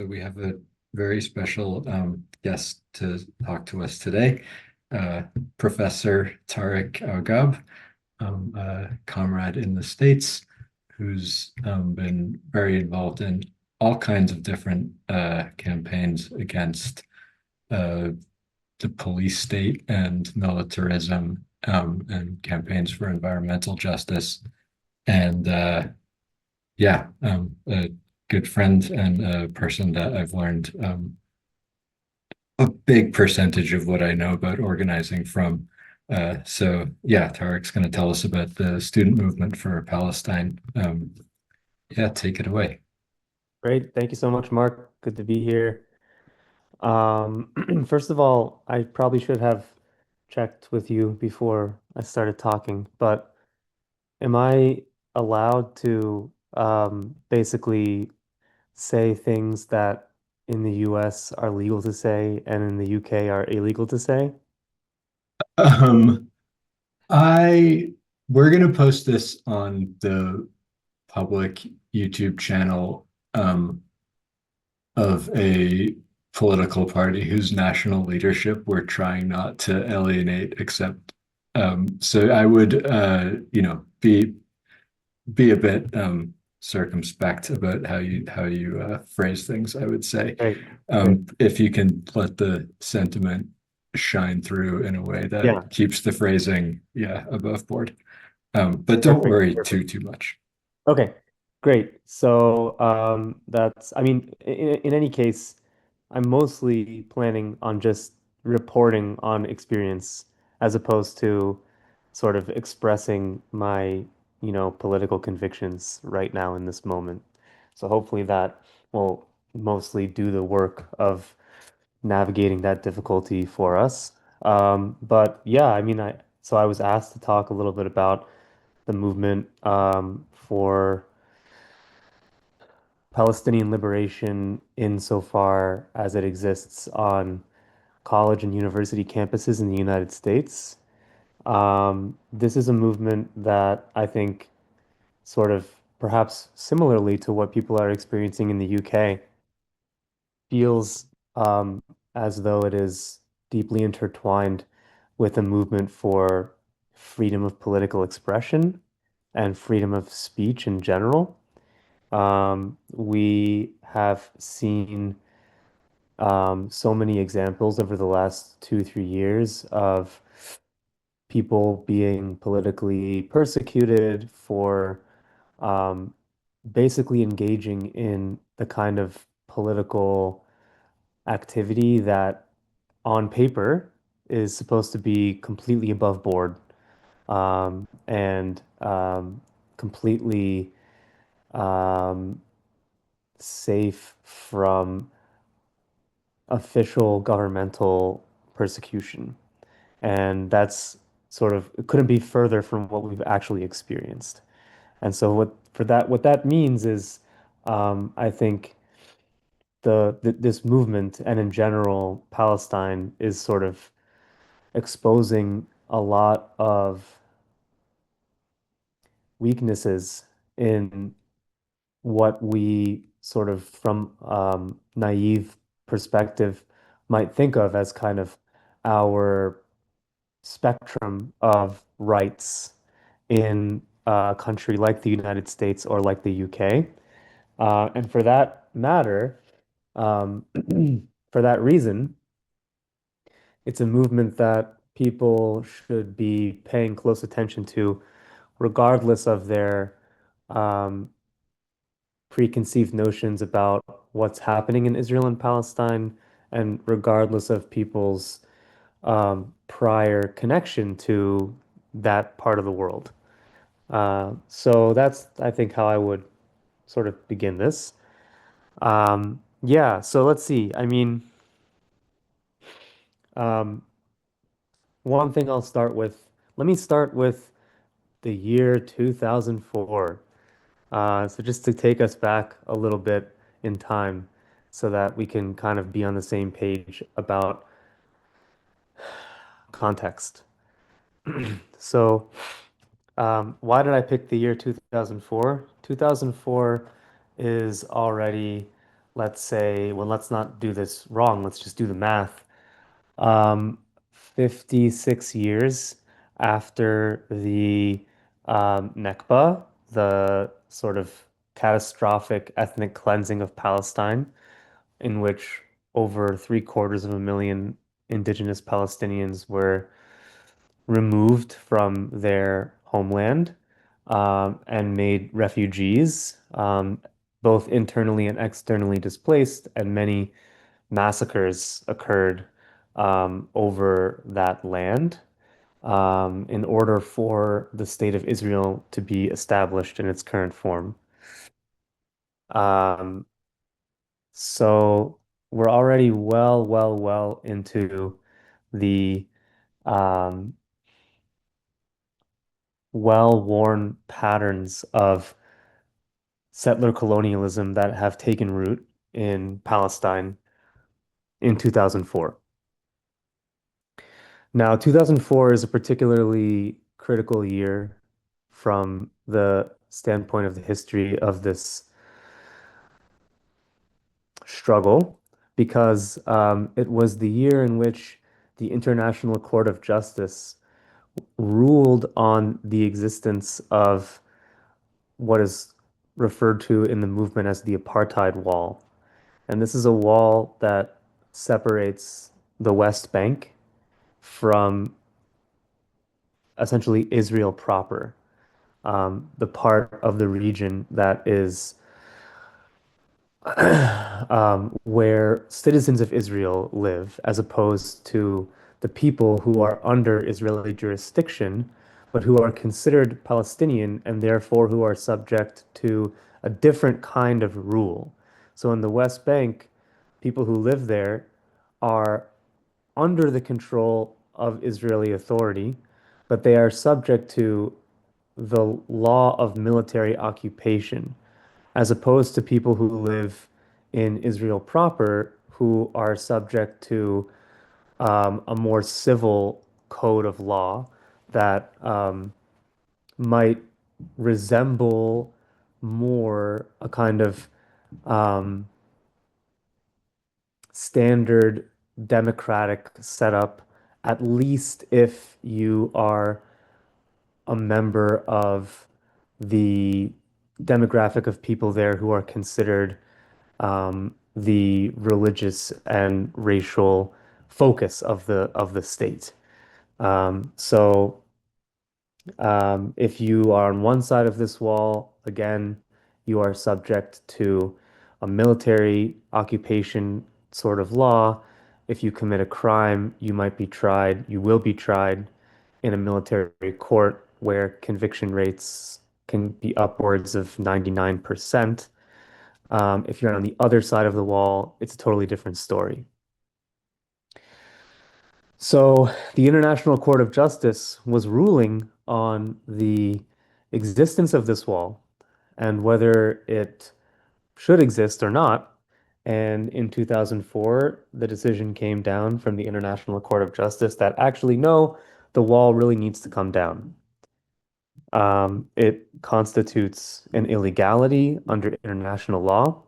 We have a very special guest to talk to us today, uh, Professor Tarik Aougab, a comrade in the States who's been very involved in all kinds of different campaigns against uh, the police state and militarism, and campaigns for environmental justice. And a good friend and a person that I've learned a big percentage of what I know about organizing from. So yeah, Tarek's going to tell us about the student movement for Palestine. Yeah, take it away. Great. Thank you so much, Mark. Good to be here. First of all, I probably should have checked with you before I started talking, but am I allowed to basically say things that in the US are legal to say and in the UK are illegal to say? Um, I We're going to post this on the public YouTube channel of a political party whose national leadership we're trying not to alienate, except so I would be a bit circumspect about how you phrase things, I would say. Great. Great. If you can let the sentiment shine through in a way Yeah. that keeps the phrasing, yeah, above board. But don't Perfect. worry Perfect. too much. Okay, great. So I mean, in any case, I'm mostly planning on just reporting on experience as opposed to sort of expressing my, political convictions right now in this moment. So hopefully that will mostly do the work of navigating that difficulty for us. But yeah, I mean, I was asked to talk a little bit about the movement for Palestinian liberation insofar as it exists on college and university campuses in the United States. This is a movement that I think, sort of perhaps similarly to what people are experiencing in the UK, feels as though it is deeply intertwined with a movement for freedom of political expression and freedom of speech in general. We have seen so many examples over the last 2, 3 years of people being politically persecuted for um, basically engaging in the kind of political activity that on paper is supposed to be completely above board and completely um, safe from official governmental persecution. And that's sort of, it couldn't be further from what we've actually experienced. And so what that means is, I think this movement and in general Palestine is sort of exposing a lot of weaknesses in what we sort of from naive perspective might think of as kind of our spectrum of rights in a country like the United States or like the UK. And for that matter, um, for that reason, it's a movement that people should be paying close attention to, regardless of their um, preconceived notions about what's happening in Israel and Palestine, and regardless of people's prior connection to that part of the world. So that's, I think, how I would sort of begin this. Yeah, so let's see. I mean, um, one thing I'll start with, let me start with the year 2004. So just to take us back a little bit in time so that we can kind of be on the same page about context. So, why did I pick the year 2004? 2004 is already let's say, well, let's not do this wrong. Let's just do the math. Um, 56 years after the Nakba, the sort of catastrophic ethnic cleansing of Palestine, in which over 3/4 of a million indigenous Palestinians were removed from their homeland and made refugees, both internally and externally displaced, and many massacres occurred over that land in order for the state of Israel to be established in its current form. Um, so we're already well into the um, well-worn patterns of settler colonialism that have taken root in Palestine in 2004. Now, 2004 is a particularly critical year from the standpoint of the history of this struggle because it was the year in which the International Court of Justice ruled on the existence of what is referred to in the movement as the apartheid wall. And this is a wall that separates the West Bank from essentially Israel proper, the part of the region that is where citizens of Israel live, as opposed to the people who are under Israeli jurisdiction, but who are considered Palestinian and therefore who are subject to a different kind of rule. So in the West Bank, people who live there are under the control of Israeli authority, but they are subject to the law of military occupation, as opposed to people who live in Israel proper, who are subject to a more civil code of law that might resemble more a kind of um, standard democratic setup, at least if you are a member of the demographic of people there who are considered the religious and racial focus of the state. So if you are on one side of this wall, again, you are subject to a military occupation sort of law. If you commit a crime, you might be tried, you will be tried in a military court where conviction rates can be upwards of 99%. If you're on the other side of the wall, it's a totally different story. So the International Court of Justice was ruling on the existence of this wall and whether it should exist or not. And in 2004, the decision came down from the International Court of Justice that actually, no, the wall really needs to come down. It constitutes an illegality under international law.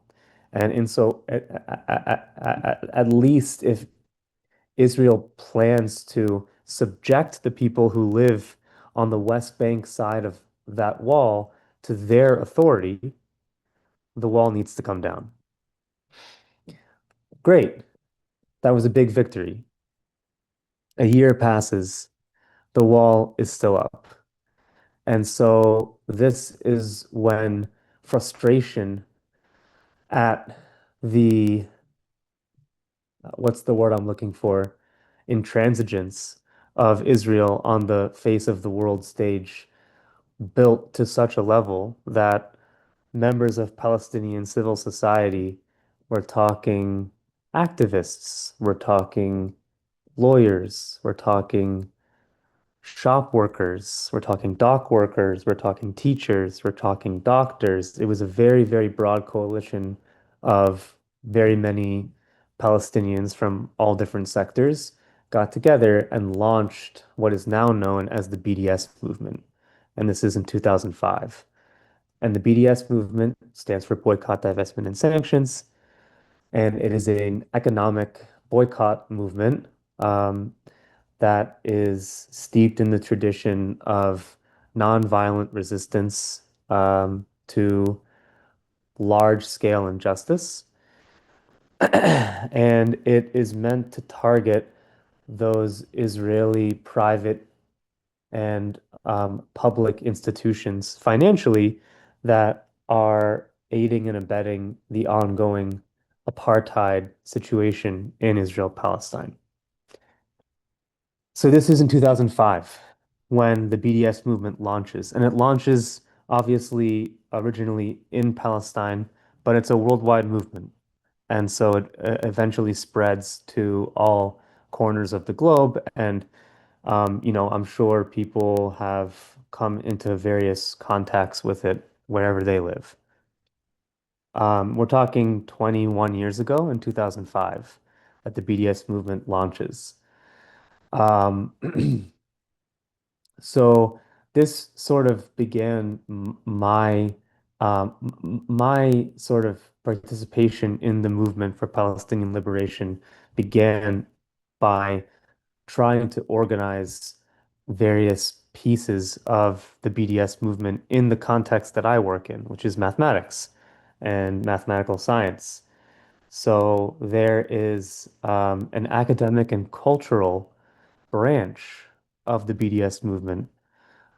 And in so, at least if Israel plans to subject the people who live on the West Bank side of that wall to their authority, the wall needs to come down. Great. That was a big victory. A year passes, the wall is still up. And so this is when frustration at the, what's the word I'm looking for? Intransigence of Israel on the face of the world stage built to such a level that members of Palestinian civil society were talking activists, we're talking lawyers, we're talking shop workers, we're talking dock workers, we're talking teachers, we're talking doctors. It was a very broad coalition of very many Palestinians from all different sectors got together and launched what is now known as the BDS movement. And this is in 2005. And the BDS movement stands for Boycott, Divestment, and Sanctions. and it is an economic boycott movement um, that is steeped in the tradition of nonviolent resistance to large-scale injustice. And it is meant to target those Israeli private and public institutions financially that are aiding and abetting the ongoing apartheid situation in Israel-Palestine. So this is in 2005 when the BDS movement launches, and it launches obviously originally in Palestine, but it's a worldwide movement. And so it eventually spreads to all corners of the globe. And, I'm sure people have come into various contacts with it wherever they live. We're talking 21 years ago in 2005 that the BDS movement launches. Um, so this sort of began my sort of participation in the movement for Palestinian liberation began by trying to organize various pieces of the BDS movement in the context that I work in, which is mathematics and mathematical science. So there is an academic and cultural branch of the BDS movement,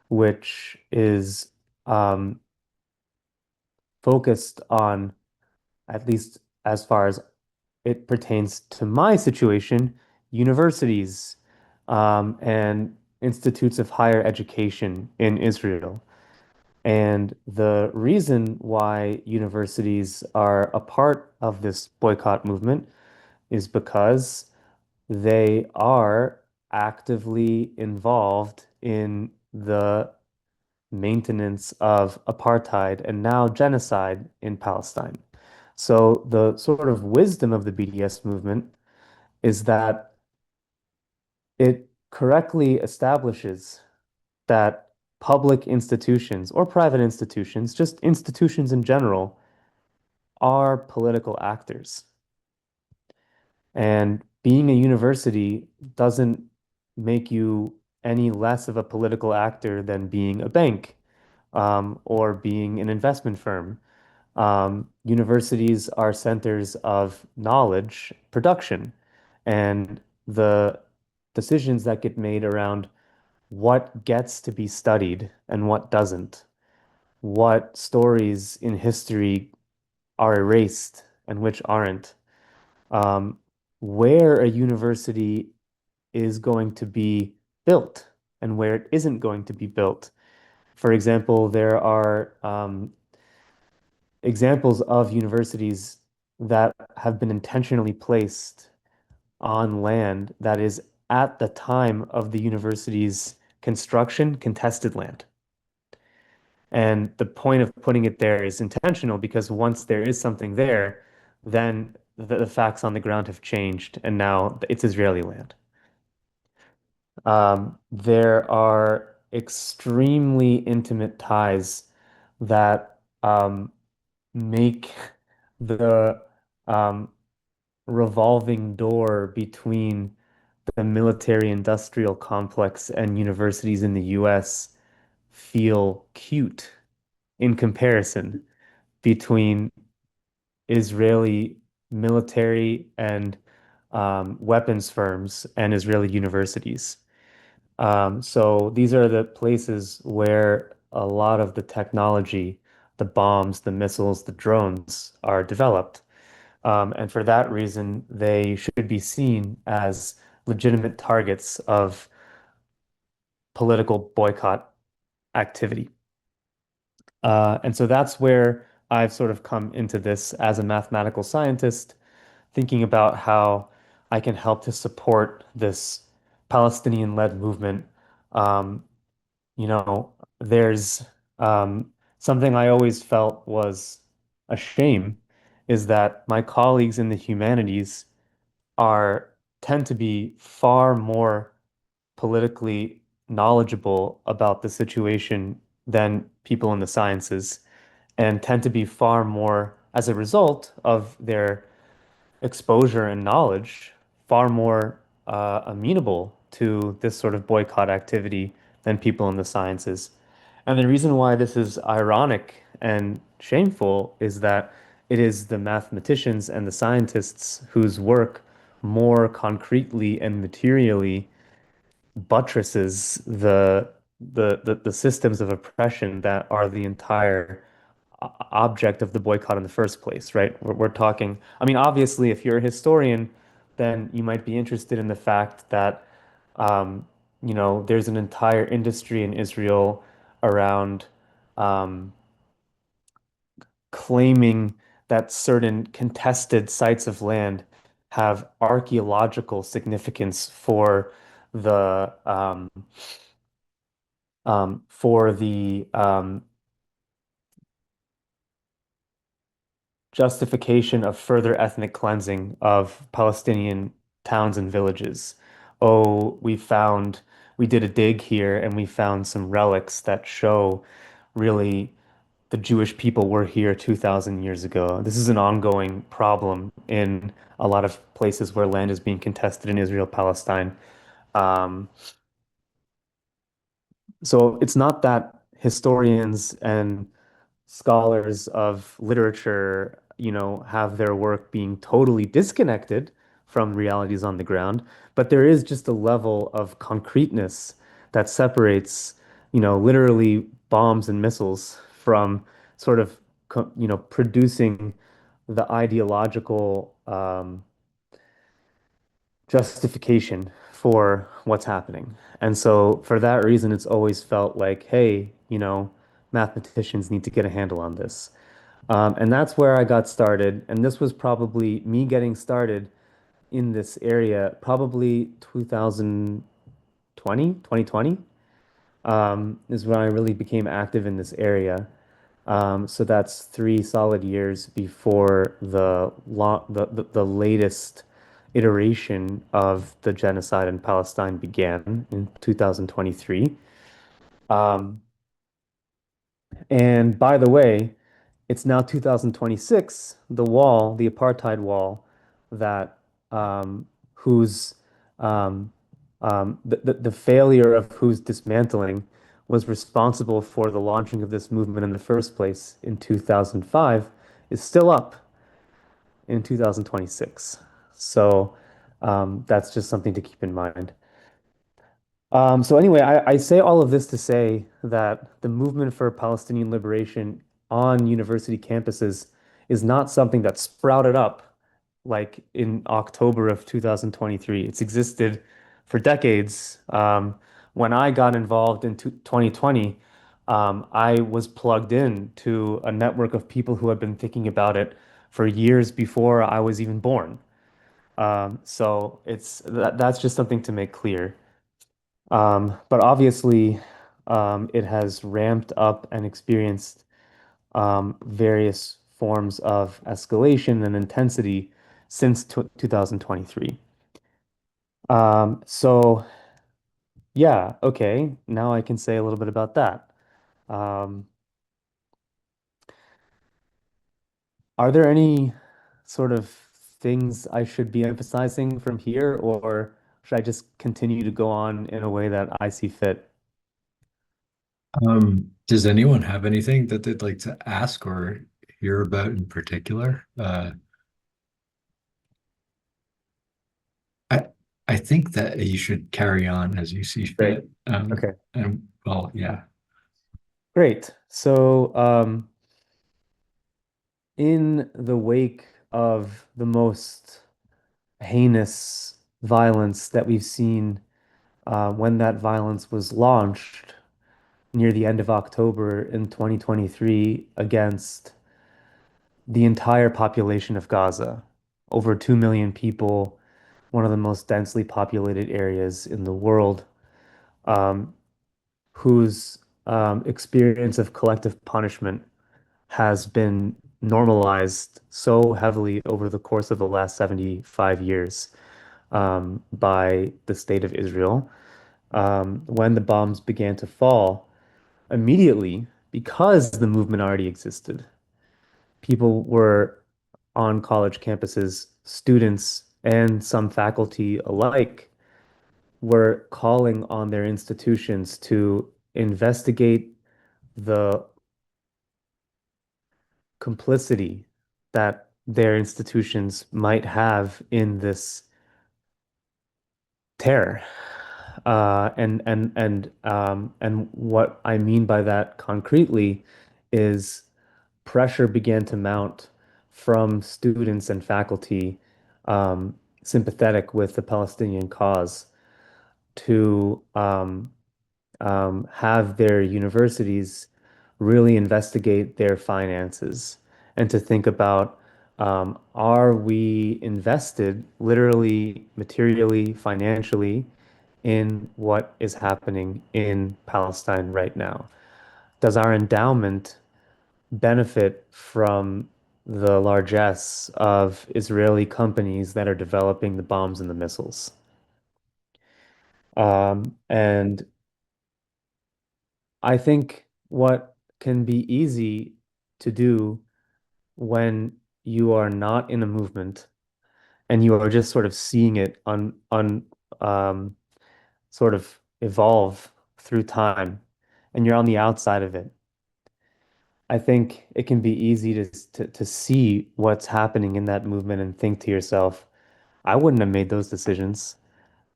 which is um, focused on, at least as far as it pertains to my situation, universities and institutes of higher education in Israel. And the reason why universities are a part of this boycott movement is because they are actively involved in the maintenance of apartheid and now genocide in Palestine. So the sort of wisdom of the BDS movement is that it correctly establishes that public institutions or private institutions, just institutions in general, are political actors. And being a university doesn't make you any less of a political actor than being a bank or being an investment firm. Universities are centers of knowledge production, and the decisions that get made around what gets to be studied and what doesn't, what stories in history are erased and which aren't, um, where a university is going to be built and where it isn't going to be built. For example, there are examples of universities that have been intentionally placed on land that is at the time of the university's construction contested land. And the point of putting it there is intentional because once there is something there, then the facts on the ground have changed and now it's Israeli land. There are extremely intimate ties that make the revolving door between the military industrial complex and universities in the US feel cute in comparison between Israeli military and weapons firms and Israeli universities. So these are the places where a lot of the technology, the bombs, the missiles, the drones are developed. And for that reason, they should be seen as legitimate targets of political boycott activity. And so that's where I've sort of come into this as a mathematical scientist, thinking about how I can help to support this Palestinian-led movement. Um, there's something I always felt was a shame is that my colleagues in the humanities are tend to be far more politically knowledgeable about the situation than people in the sciences and tend to be far more, as a result of their exposure and knowledge, far more amenable to this sort of boycott activity than people in the sciences. And the reason why this is ironic and shameful is that it is the mathematicians and the scientists whose work more concretely and materially buttresses the systems of oppression that are the entire object of the boycott in the first place, right? We're talking, I mean, obviously, if you're a historian, then you might be interested in the fact that, um, there's an entire industry in Israel around um, claiming that certain contested sites of land have archaeological significance for the justification of further ethnic cleansing of Palestinian towns and villages. Oh, we did a dig here and we found some relics that show really the Jewish people were here 2,000 years ago. This is an ongoing problem in a lot of places where land is being contested in Israel, Palestine. Um, so it's not that historians and scholars of literature, have their work being totally disconnected from realities on the ground, but there is just a level of concreteness that separates, literally bombs and missiles from sort of, producing the ideological justification for what's happening. And so for that reason, it's always felt like, hey, mathematicians need to get a handle on this. And that's where I got started. And this was probably me getting started in this area, probably 2020, 2020, is when I really became active in this area. So that's 3 solid years before the latest iteration of the genocide in Palestine began in 2023. Um, and by the way, it's now 2026, the apartheid wall, that whose the failure of whose dismantling was responsible for the launching of this movement in the first place in 2005, is still up in 2026. So that's just something to keep in mind. So anyway, I say all of this to say that the movement for Palestinian liberation on university campuses is not something that sprouted up like in October of 2023. It's existed for decades. When I got involved in 2020, I was plugged in to a network of people who had been thinking about it for years before I was even born. So that's just something to make clear. But obviously, it has ramped up and experienced various forms of escalation and intensity since 2023. So, yeah, okay, now I can say a little bit about that. Um, are there any sort of things I should be emphasizing from here, or should I just continue to go on in a way that I see fit? Does anyone have anything that they'd like to ask or hear about in particular? I I think that you should carry on as you see Great. fit. Okay. And well, yeah. Great. So, in the wake of the most heinous violence that we've seen, when that violence was launched near the end of October in 2023 against the entire population of Gaza, over 2 million people, one of the most densely populated areas in the world, um, whose experience of collective punishment has been normalized so heavily over the course of the last 75 years, by the state of Israel. When the bombs began to fall, immediately, because the movement already existed, people were on college campuses students and some faculty alike were calling on their institutions to investigate the complicity that their institutions might have in this terror. And what I mean by that concretely is pressure began to mount from students and faculty sympathetic with the Palestinian cause to have their universities really investigate their finances and to think about are we invested literally, materially, financially in what is happening in Palestine right now? Does our endowment benefit from the largesse of Israeli companies that are developing the bombs and the missiles? And I think what can be easy to do when you are not in a movement and you are just sort of seeing it um, sort of evolve through time and you're on the outside of it. I think it can be easy to see what's happening in that movement and think to yourself, I wouldn't have made those decisions.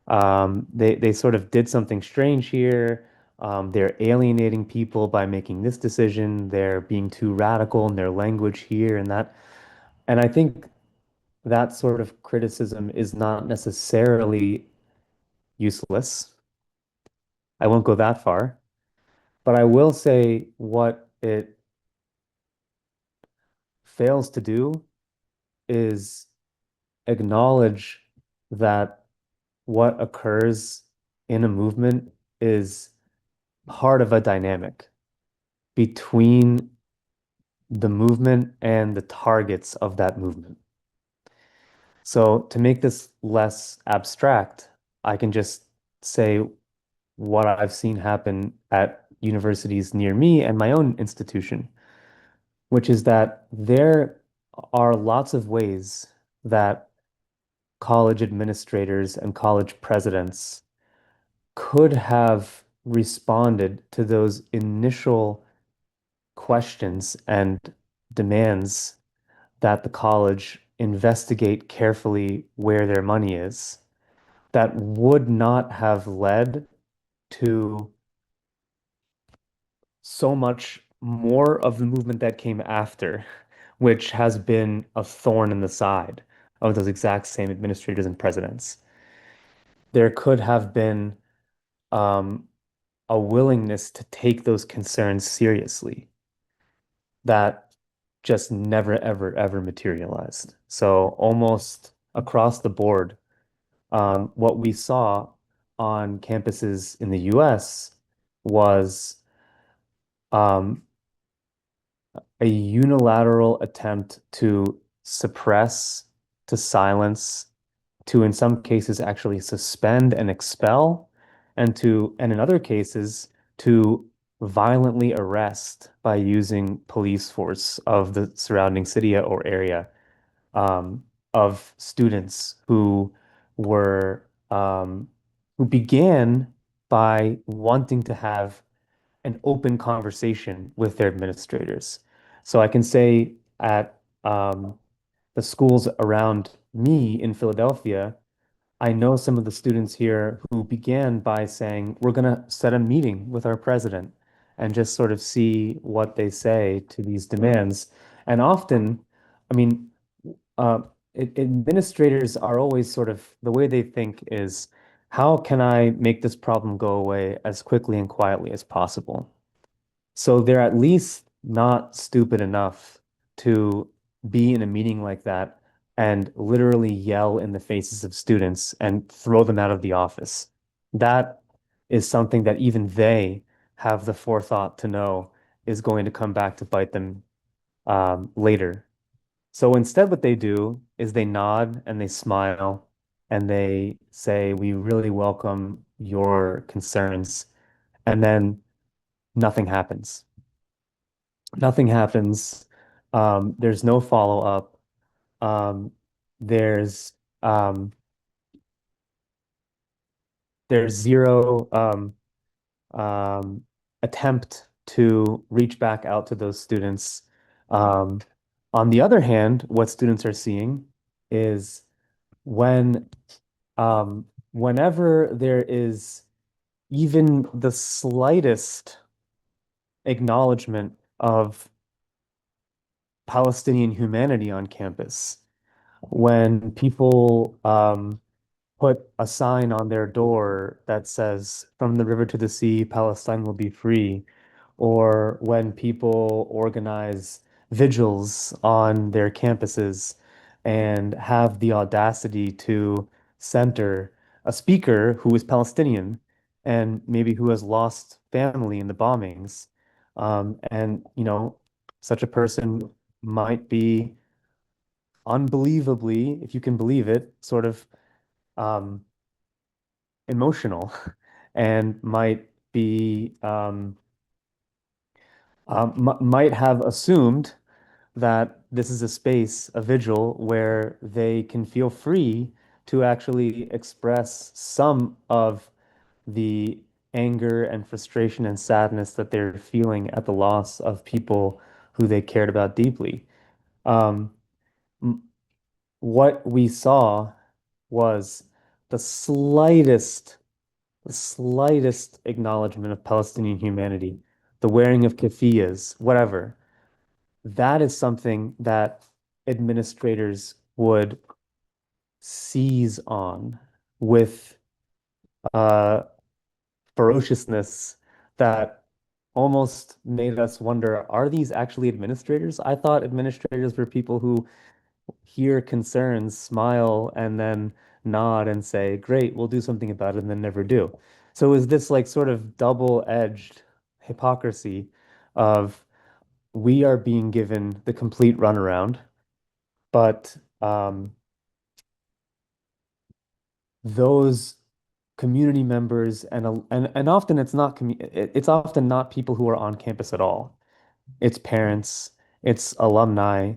They sort of did something strange here. They're alienating people by making this decision. They're being too radical in their language here and that. And I think that sort of criticism is not necessarily useless. I won't go that far, but I will say what it fails to do is acknowledge that what occurs in a movement is part of a dynamic between the movement and the targets of that movement. So to make this less abstract, I can just say what I've seen happen at universities near me and my own institution, which is that there are lots of ways that college administrators and college presidents could have responded to those initial questions and demands that the college investigate carefully where their money is, that would not have led to so much more of the movement that came after, which has been a thorn in the side of those exact same administrators and presidents. There could have been um, a willingness to take those concerns seriously that just never, ever, ever materialized. So almost across the board, what we saw on campuses in the US was um, a unilateral attempt to suppress, to silence, to in some cases actually suspend and expel, and in other cases to violently arrest by using police force of the surrounding city or area um, of students were who began by wanting to have an open conversation with their administrators. So I can say at the schools around me in Philadelphia, I know some of the students here who began by saying, we're going to set a meeting with our president and just sort of see what they say to these demands. And often, I mean, uh, administrators are always sort of the way they think is, how can I make this problem go away as quickly and quietly as possible? So they're at least not stupid enough to be in a meeting like that and literally yell in the faces of students and throw them out of the office. That is something that even they have the forethought to know is going to come back to bite them later. So instead, what they do is they nod and they smile and they say, we really welcome your concerns. And then nothing happens. Nothing happens. There's no follow-up. Um, There's um, there's zero um, attempt to reach back out to those students. Um, on the other hand, what students are seeing is when whenever there is even the slightest acknowledgement of Palestinian humanity on campus, when people put a sign on their door that says, "From the river to the sea, Palestine will be free," or when people organize vigils on their campuses and have the audacity to center a speaker who is Palestinian and maybe who has lost family in the bombings. And, such a person might be unbelievably, if you can believe it, sort of um, emotional and might be might have assumed that this is a space, a vigil, where they can feel free to actually express some of the anger and frustration and sadness that they're feeling at the loss of people who they cared about deeply. Um, m- what we saw was the slightest acknowledgement of Palestinian humanity, the wearing of keffiyehs, whatever. That is something that administrators would seize on with uh, ferociousness that almost made us wonder, are these actually administrators? I thought administrators were people who hear concerns, smile, and then nod and say, great, we'll do something about it, and then never do. So is this like sort of double-edged hypocrisy of we are being given the complete runaround, but those community members and often it's often not people who are on campus at all. It's parents, it's alumni,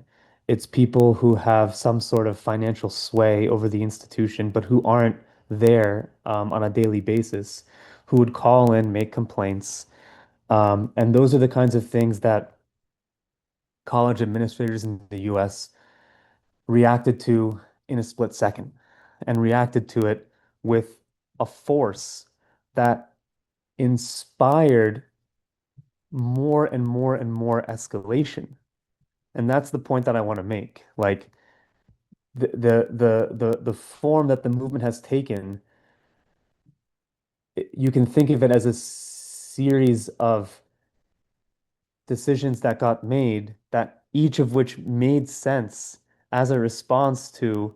it's people who have some sort of financial sway over the institution, but who aren't there on a daily basis, who would call in, make complaints. And those are the kinds of things that college administrators in the US reacted to in a split second and reacted to it with a force that inspired more and more and more escalation. And that's the point that I want to make. Like the form that the movement has taken, you can think of it as a series of decisions that got made that each of which made sense as a response to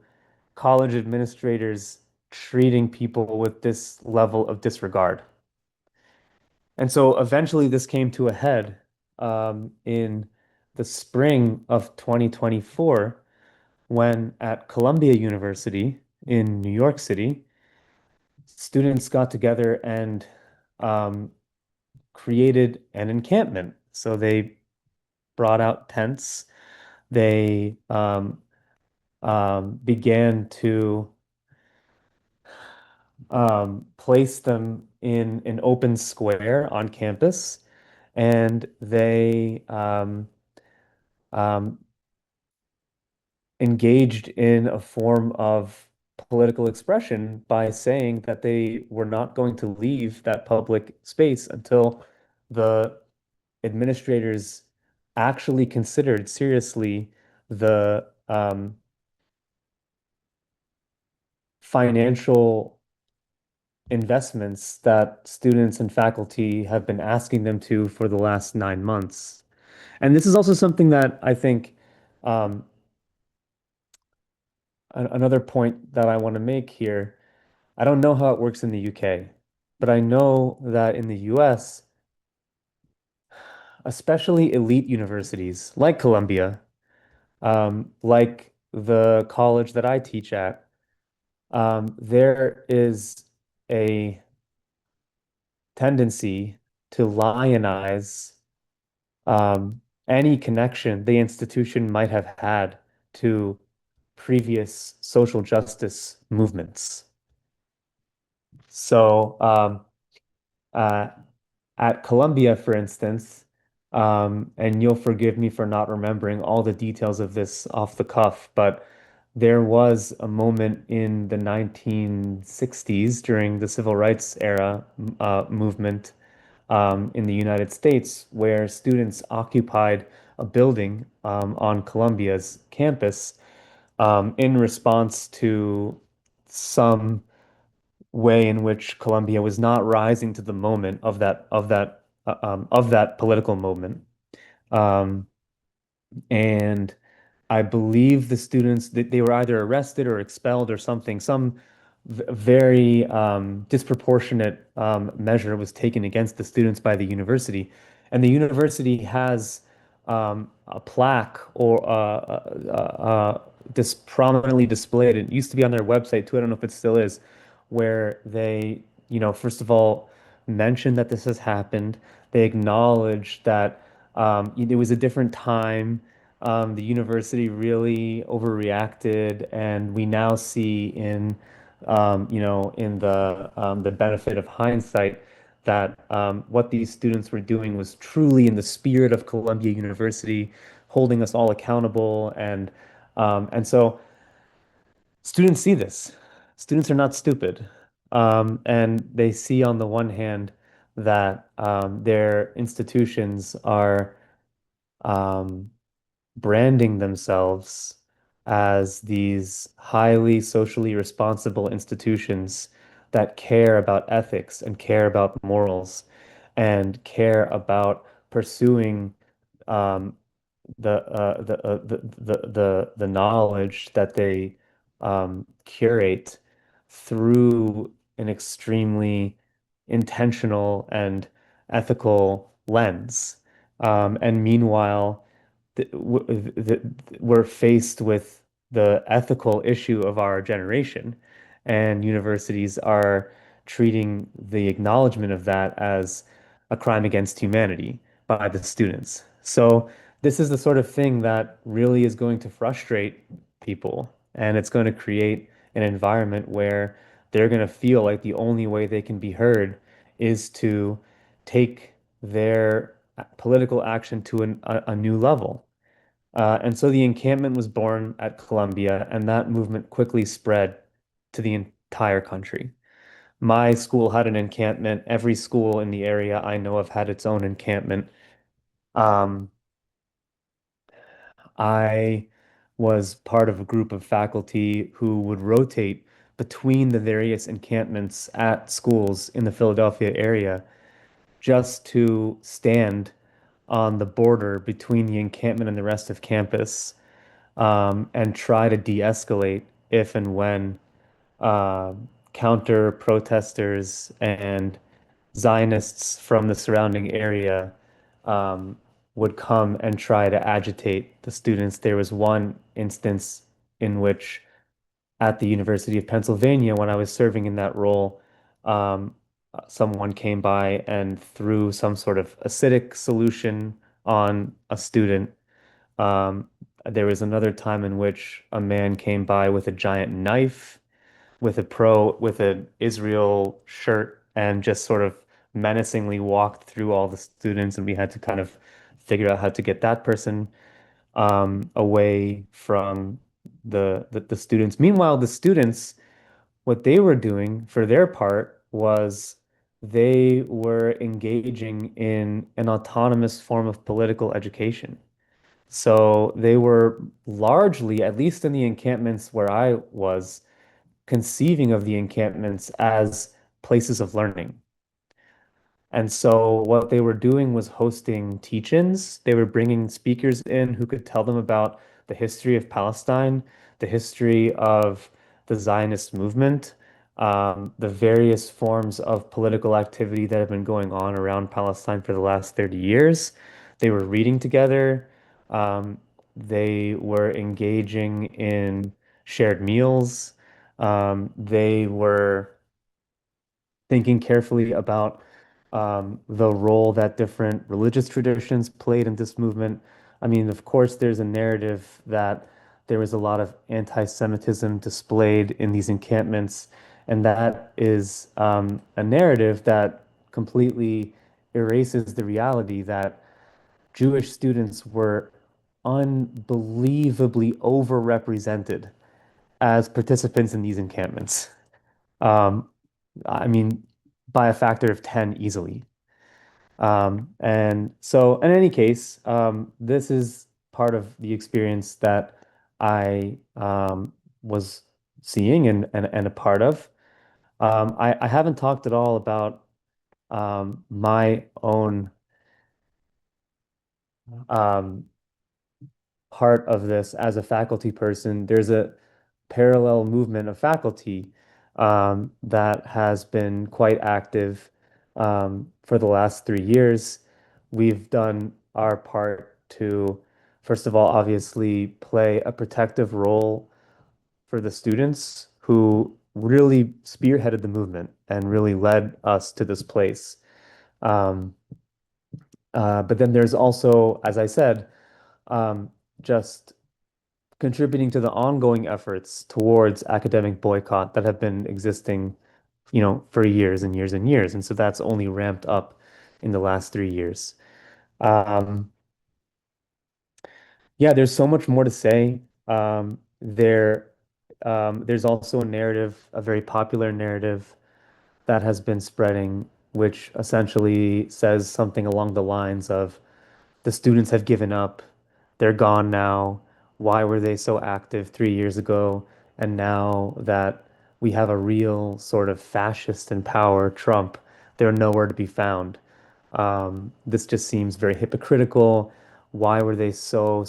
college administrators treating people with this level of disregard. And so eventually this came to a head in the spring of 2024 when at Columbia University in New York City, students got together and um, created an encampment. So they brought out tents. They began to place them in an open square on campus, and they um, engaged in a form of political expression by saying that they were not going to leave that public space until the administrators actually considered seriously the financial investments that students and faculty have been asking them to for the last 9 months. And this is also something that I think um, another point that I want to make here. I don't know how it works in the UK, but I know that in the US, especially elite universities like Columbia, like the college that I teach at, there is a tendency to lionize any connection the institution might have had to previous social justice movements. So, uh, at Columbia, for instance, and you'll forgive me for not remembering all the details of this off the cuff, but there was a moment in the 1960s during the civil rights era movement in the United States where students occupied a building on Columbia's campus in response to some way in which Colombia was not rising to the moment of that political moment. Um, and I believe the students that they were either arrested or expelled or something. Some very disproportionate measure was taken against the students by the university, and the university has a plaque or this prominently displayed. It used to be on their website too. I don't know if it still is, where they, first of all, mention that this has happened. They acknowledge that it was a different time. The university really overreacted, and we now see in the benefit of hindsight that what these students were doing was truly in the spirit of Columbia University, holding us all accountable, and so students see this. Students are not stupid, and they see on the one hand that their institutions are. Um, Branding themselves as these highly socially responsible institutions that care about ethics and care about morals and care about pursuing um, the knowledge that they curate through an extremely intentional and ethical lens. And meanwhile, we're faced with the ethical issue of our generation, and universities are treating the acknowledgement of that as a crime against humanity by the students. So this is the sort of thing that really is going to frustrate people, and it's going to create an environment where they're going to feel like the only way they can be heard is to take their political action to a new level. And so the encampment was born at Columbia, and that movement quickly spread to the entire country. My school had an encampment. Every school in the area I know of had its own encampment. Um, I was part of a group of faculty who would rotate between the various encampments at schools in the Philadelphia area just to stand on the border between the encampment and the rest of campus and try to de-escalate if and when uh, counter protesters and Zionists from the surrounding area um, would come and try to agitate the students. There was one instance in which, at the University of Pennsylvania, when I was serving in that role, someone came by and threw some sort of acidic solution on a student. um, there was another time in which a man came by with a giant knife, with an Israel shirt, and just sort of menacingly walked through all the students, and we had to kind of figure out how to get that person away from the students. Meanwhile, the students, what they were doing for their part was they were engaging in an autonomous form of political education. So they were largely, at least in the encampments where I was, conceiving of the encampments as places of learning. And so what they were doing was hosting teach-ins. They were bringing speakers in who could tell them about the history of Palestine, the history of the Zionist movement, the various forms of political activity that have been going on around Palestine for the last 30 years. They were reading together. Um, they were engaging in shared meals. They were thinking carefully about the role that different religious traditions played in this movement. I mean, of course, there's a narrative that there was a lot of anti-Semitism displayed in these encampments, and that is a narrative that completely erases the reality that Jewish students were unbelievably overrepresented as participants in these encampments. Um, I mean, by a factor of 10 easily. And so, in any case, this is part of the experience that I was seeing and a part of. I haven't talked at all about my own um, part of this as a faculty person. There's a parallel movement of faculty that has been quite active for the last 3 years. We've done our part to, first of all, obviously play a protective role for the students who really spearheaded the movement and really led us to this place. Um, but then there's also, as I said, um, just contributing to the ongoing efforts towards academic boycott that have been existing, for years and years and years. And so that's only ramped up in the last 3 years. Um, yeah, there's so much more to say. There's also a narrative, a very popular narrative that has been spreading, which essentially says something along the lines of the students have given up. They're gone now. Why were they so active 3 years ago? And now that we have a real sort of fascist in power, Trump, they're nowhere to be found. This just seems very hypocritical. Why were they so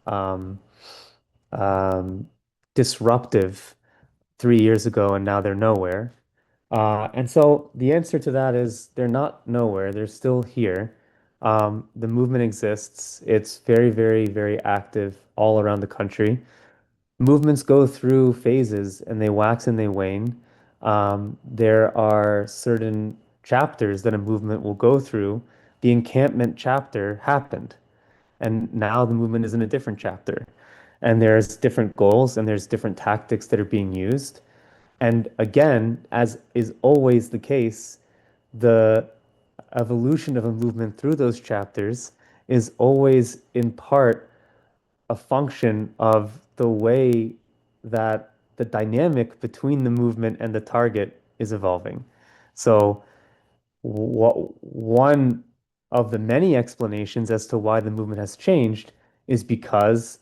um, um, disruptive 3 years ago and now they're nowhere? And so the answer to that is they're not nowhere. They're still here. The movement exists. It's very, very, very active all around the country. Movements go through phases and they wax and they wane. There are certain chapters that a movement will go through. The encampment chapter happened, and now the movement is in a different chapter. And there's different goals and there's different tactics that are being used. And again, as is always the case, the evolution of a movement through those chapters is always in part a function of the way that the dynamic between the movement and the target is evolving. So, one of the many explanations as to why the movement has changed is because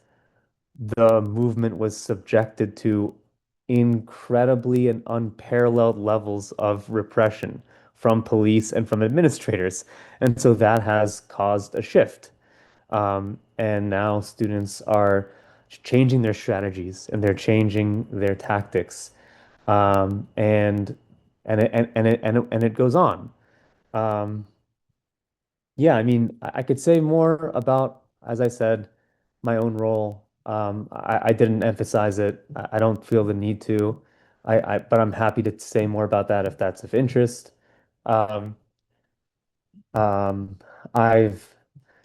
the movement was subjected to incredibly and unparalleled levels of repression from police and from administrators. And so that has caused a shift. And now students are changing their strategies and they're changing their tactics. And it goes on. Um, yeah, I mean, I could say more about, as I said, my own role. I didn't emphasize it. I don't feel the need to. But I'm happy to say more about that if that's of interest. Um, um, I've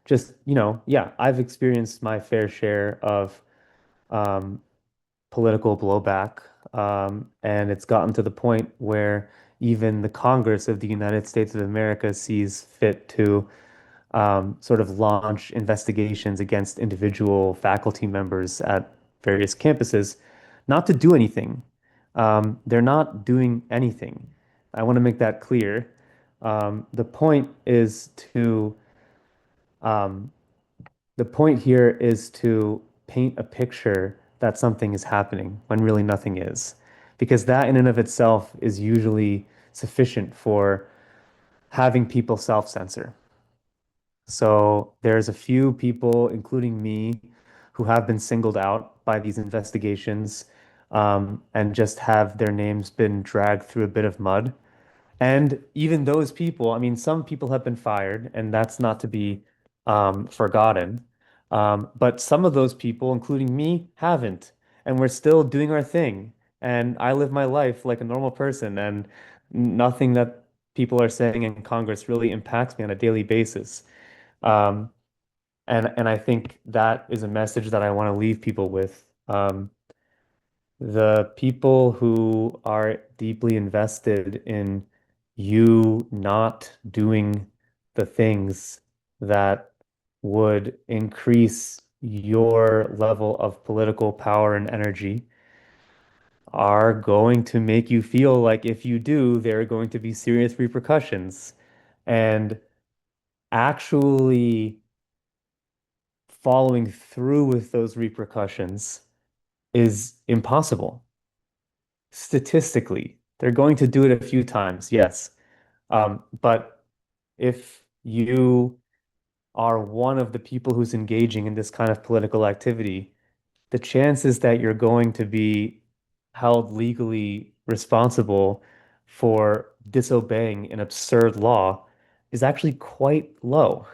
just, yeah, I've experienced my fair share of um, political blowback, and it's gotten to the point where even the Congress of the United States of America sees fit to sort of launch investigations against individual faculty members at various campuses, not to do anything. They're not doing anything. I want to make that clear. The point is to um, the point here is to paint a picture that something is happening when really nothing is, because that in and of itself is usually sufficient for having people self-censor. So there's a few people, including me, who have been singled out by these investigations, and just have their names been dragged through a bit of mud. And even those people, I mean, some people have been fired, and that's not to be forgotten. But some of those people, including me, haven't. And we're still doing our thing. And I live my life like a normal person, and nothing that people are saying in Congress really impacts me on a daily basis. Um, And I think that is a message that I want to leave people with. The people who are deeply invested in you not doing the things that would increase your level of political power and energy are going to make you feel like if you do, there are going to be serious repercussions. And actually following through with those repercussions is impossible. Statistically, they're going to do it a few times, yes. But if you are one of the people who's engaging in this kind of political activity, the chances that you're going to be held legally responsible for disobeying an absurd law is actually quite low.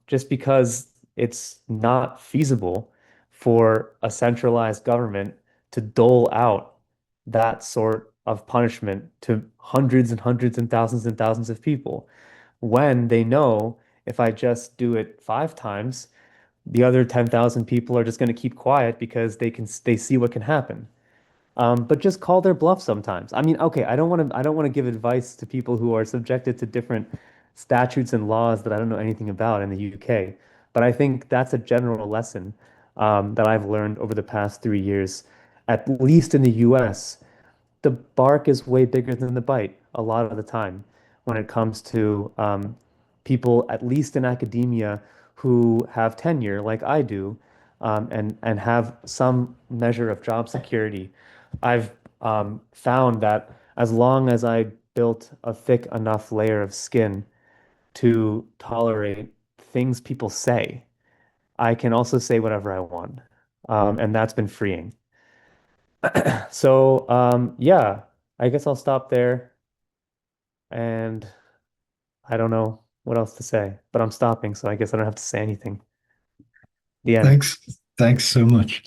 Just because it's not feasible for a centralized government to dole out that sort of punishment to hundreds and hundreds and thousands of people when they know if I just do it 5 times, the other 10,000 people are just going to keep quiet because they see what can happen. But just call their bluff sometimes. I mean, okay, I don't want to give advice to people who are subjected to different statutes and laws that I don't know anything about in the UK. But I think that's a general lesson that I've learned over the past 3 years, at least in the US. The bark is way bigger than the bite a lot of the time when it comes to people, at least in academia, who have tenure like I do, and have some measure of job security. I've found that as long as I built a thick enough layer of skin to tolerate things people say, I can also say whatever I want. And that's been freeing. So, yeah, I guess I'll stop there. And I don't know what else to say, but I'm stopping, so I guess I don't have to say anything. The end. Thanks. Thanks so much.